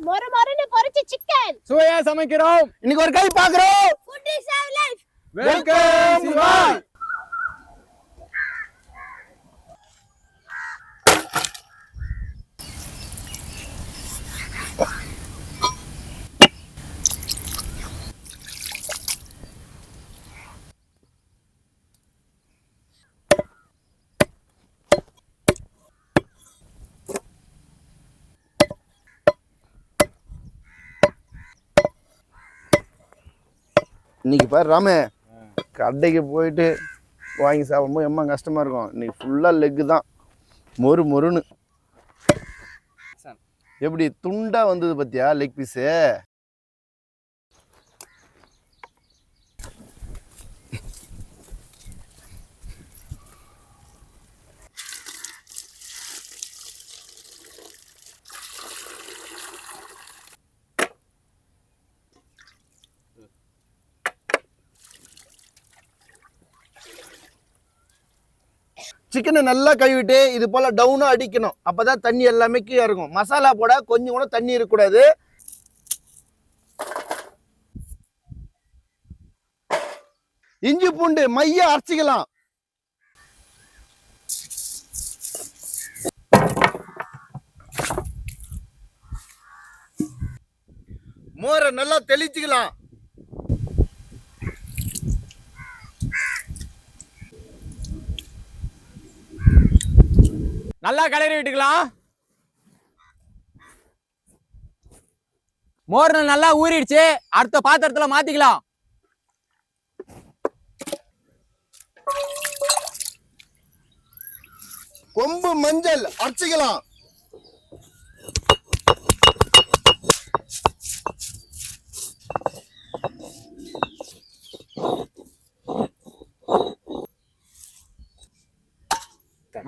மொறு மொறுன்னு பொரிச்ச சிக்கன் சுவையா சமைக்கிறோம். இன்னைக்கு ஒரு கை பாக்குறோம். Food is our life. Welcome சிவாய். இன்னைக்கு பாரு ராமே, கடைக்கு போயிட்டு வாங்கி சாப்பிடும்போது எம்மா கஷ்டமா இருக்கும். இன்னைக்கு ஃபுல்லா லெக்கு தான், மொறு மொறுன்னு. எப்படி துண்டா வந்தது பத்தியா லெக் பீஸு. சிக்கனை நல்லா கழுவிட்டு இது போல டவுனா அடிக்கணும். அப்பதான் தண்ணி எல்லாமே கீழே இருக்கும். மசாலா போட கொஞ்சம் கூட தண்ணி இருக்கக்கூடாது. இஞ்சி பூண்டு மைய அரைச்சிக்கலாம். மோரை நல்லா தெளிச்சுக்கலாம். நல்லா கிளறி விட்டுக்கலாம். மோர் நல்லா ஊறிடுச்சு. அடுத்த பாத்திரத்துல மாத்திக்கலாம். கொம்பு மஞ்சள் அரைச்சிக்கலாம்.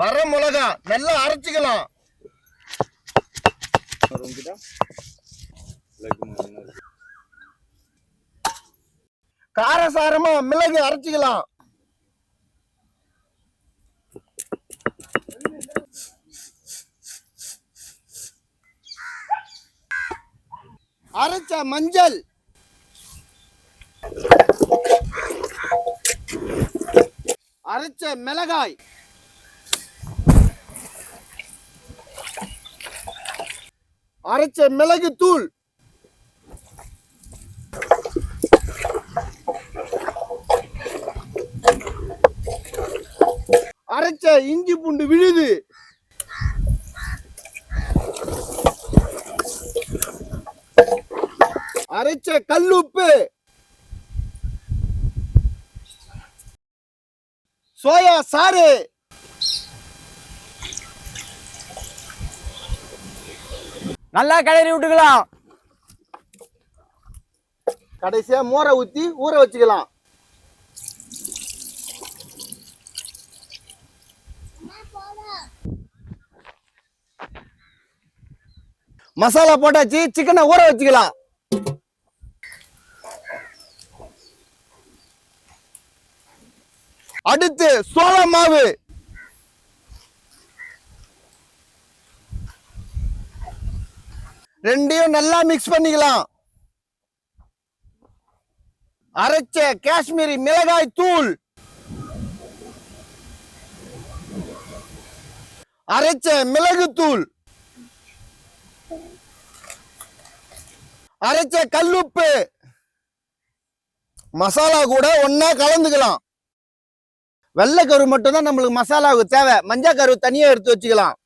வர மிளகா நல்லா அரைச்சிக்கலாம். காரசாரமா மிளகு அரைச்சிக்கலாம். அரைச்ச மஞ்சள், அரைச்ச மிளகாய், அரைச்ச மிளகு தூள், அரைச்ச இஞ்சி பூண்டு விழுது, அரைச்ச கல்லுப்பு, சோயா சாறு, நல்லா கிளறி விட்டுக்கலாம். கடைசியா மோரை ஊத்தி ஊற வச்சுக்கலாம். மசாலா போட்டாச்சு, சிக்கனை ஊற வச்சுக்கலாம். அடுத்து சோள மாவு, ரெண்டையும் நல்லா மிக்ஸ் பண்ணிக்கலாம். அரைச்ச காஷ்மீரி மிளகாய் தூள், அரைச்ச மிளகு தூள், அரைச்ச கல்லுப்பு, மசாலா கூட ஒன்னா கலந்துக்கலாம். வெள்ளைக்கரு மட்டும் தான் நம்மளுக்கு மசாலாவுக்கு தேவை. மஞ்சள் கரு தனியா எடுத்து வச்சுக்கலாம்.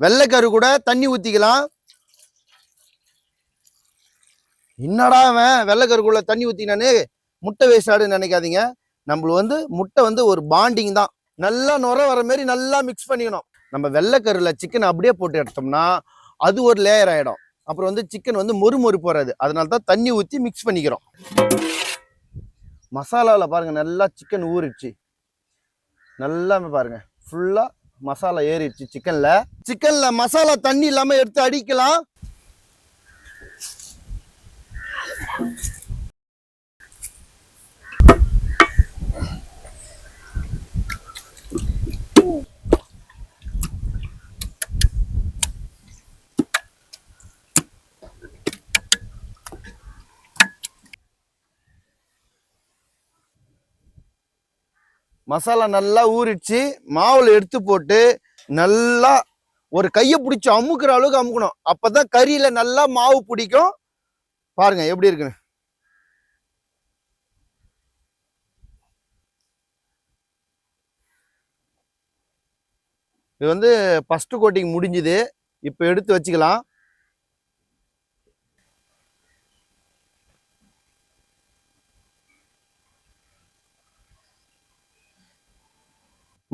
வெள்ளைக்கரு கூட தண்ணி ஊத்திக்கலாம். என்னடா அவன் வெள்ளைக்கருக்குள்ள தண்ணி ஊத்தினானே முட்டை வேஸ்டாடுன்னு நினைக்காதீங்க. நம்மளுக்கு முட்டை ஒரு பாண்டிங் தான். நல்லா நுர வர மாதிரி நல்லா மிக்ஸ் பண்ணிக்கணும். நம்ம வெள்ளைக்கருல சிக்கன் அப்படியே போட்டு எடுத்தோம்னா அது ஒரு லேயர் ஆயிடும். அப்புறம் வந்து சிக்கன் வந்து மொறு போறாது. அதனால தான் தண்ணி ஊற்றி மிக்ஸ் பண்ணிக்கிறோம். மசாலாவில் பாருங்க நல்லா சிக்கன் ஊறிடுச்சு. நல்லா பாருங்க ஃபுல்லா மசாலா ஏறிடுச்சு சிக்கன்ல மசாலா தண்ணி இல்லாம எடுத்து அடிக்கலாம். மசாலா நல்லா ஊறிடுச்சு. மாவுல எடுத்து போட்டு நல்லா ஒரு கையை பிடிச்சி அமுக்குற அளவுக்கு அமுக்கணும். அப்பதான் கறியில நல்லா மாவு பிடிக்கும். பாருங்க எப்படி இருக்குன்னு. இது வந்து ஃபர்ஸ்ட் கோட்டிங் முடிஞ்சுது. இப்ப எடுத்து வச்சுக்கலாம்.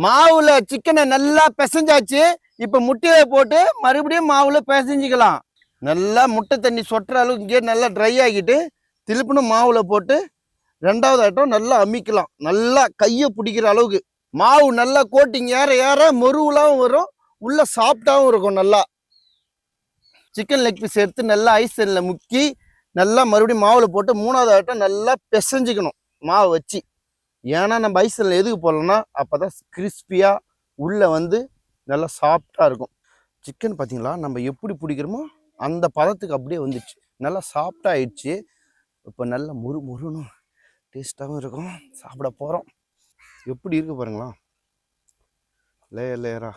மாவுல சிக்கனை நல்லா பிசைஞ்சாச்சு. இப்ப முட்டையை போட்டு மறுபடியும் மாவுல பிசைஞ்சிக்கலாம். நல்லா முட்டை தண்ணி சொட்டுற அளவுக்கு இங்கே நல்லா ட்ரை ஆகிட்டு திருப்பினும் மாவுல போட்டு ரெண்டாவது ஐட்டம் நல்லா அமிக்கலாம். நல்லா கையை பிடிக்கிற அளவுக்கு மாவு நல்லா கோட்டிங் ஏற ஏற மொருவலாகவும் வரும், உள்ள சாஃப்டாகவும் இருக்கும். நல்லா சிக்கன் லெக் பீஸ் எடுத்து நல்லா ஐஸ் தண்ணியில் முக்கி நல்லா மறுபடியும் மாவுல போட்டு மூணாவது ஐட்டம் நல்லா பிசைஞ்சிக்கணும் மாவு வச்சு. ஏன்னா நம்ம ஐஸ்ல எதுக்கு போடலன்னா அப்பதான் கிறிஸ்பியா உள்ள வந்து நல்லா சாஃப்டா இருக்கும். சிக்கன் பார்த்தீங்களா நம்ம எப்படி பிடிக்கிறோமோ அந்த பதத்துக்கு அப்படியே வந்துச்சு. நல்லா சாஃப்டா ஆயிடுச்சு. இப்போ நல்லா மொறுன்னு டேஸ்டாகவும் இருக்கும். சாப்பிட போகிறோம். எப்படி இருக்கு பாருங்களா, லேயர் லேயரா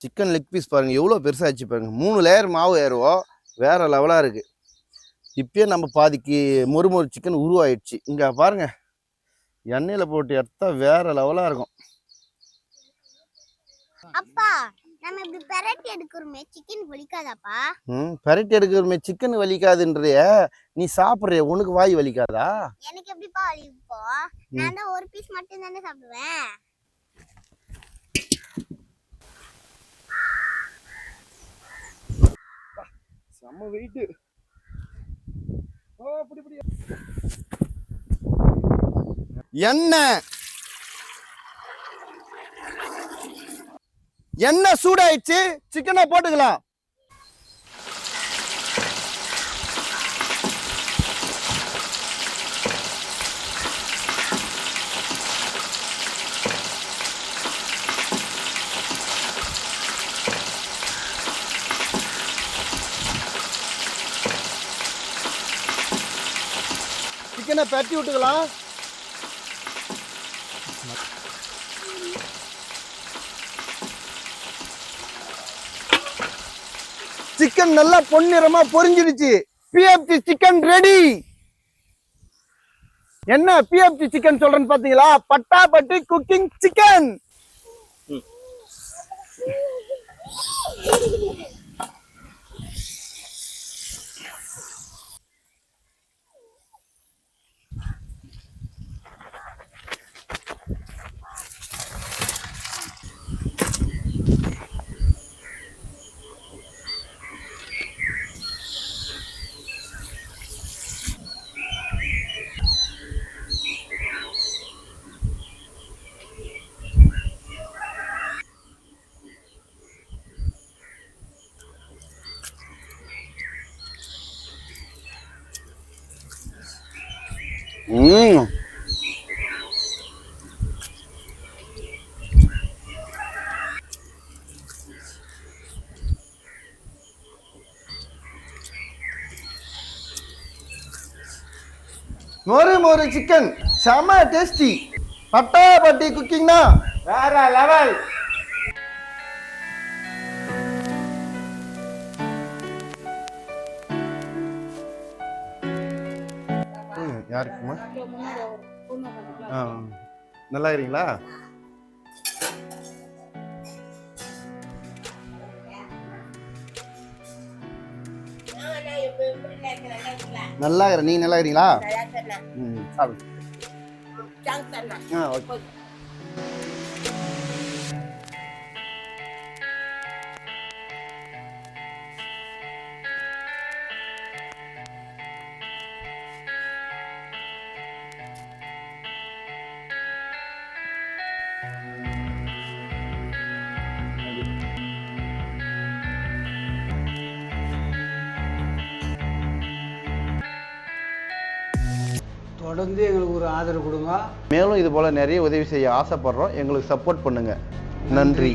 சிக்கன் லெக் பீஸ் பாருங்க எவ்வளோ பெருசாகிடுச்சு பாருங்க. 3 லேயர் மாவு ஏறுவோம், வேற லெவலாக இருக்கு. இப்பயே நம்ம பாதிக்கு மொறு சிக்கன் உருவாயிடுச்சு. இங்கே பாருங்க எண்ணெயில் போட்டு எடுத்தா வேற லெவலாக இருக்கும். அப்பா நம்ம இப்படி பெரட்டி எடுக்கிறோமே சிக்கன் வலிக்காதாப்பா? பெரட்டி எடுக்கிறோமே சிக்கன் வலிக்காதுன்றிய நீ சாப்பிட்றிய, உனக்கு வாய் வலிக்காதா? எனக்கு எப்படிப்பா வலிக்கும்? நான் தான் ஒரு பீஸ் மட்டும் தானே சாப்பிடுவேன். செம்ம வெயிட். எண்ணெய் சூடாயிடுச்சு. சிக்கனை போட்டுக்கலாம். சிக்கனை பரட்டி விட்டுக்கலாம். சிக்கன் நல்லா பொன்னிறமா பொரிஞ்சிருச்சு. PFC chicken ready. என்ன பிஎஃப்சி சிக்கன் சொல்றேன்னு பாத்தீங்களா? பட்டாபட்டி குக்கிங் சிக்கன். மொறு சிக்கன் செம டேஸ்டி. பட்டாபட்டி குக்கிங்னா வேற லெவல். யாருக்குமா? நல்லா இருக்கீங்களா? நல்லா இருக்கிற. நீங்க நல்லா இருக்கீங்களா? சாப்பிடு. ஓகே. தொடர்ந்து எங்களுக்கு ஒரு ஆதரவு கொடுங்க. மேலும் இது போல் நிறைய உதவி செய்ய ஆசைப்படுறோம். எங்களுக்கு சப்போர்ட் பண்ணுங்கள். நன்றி.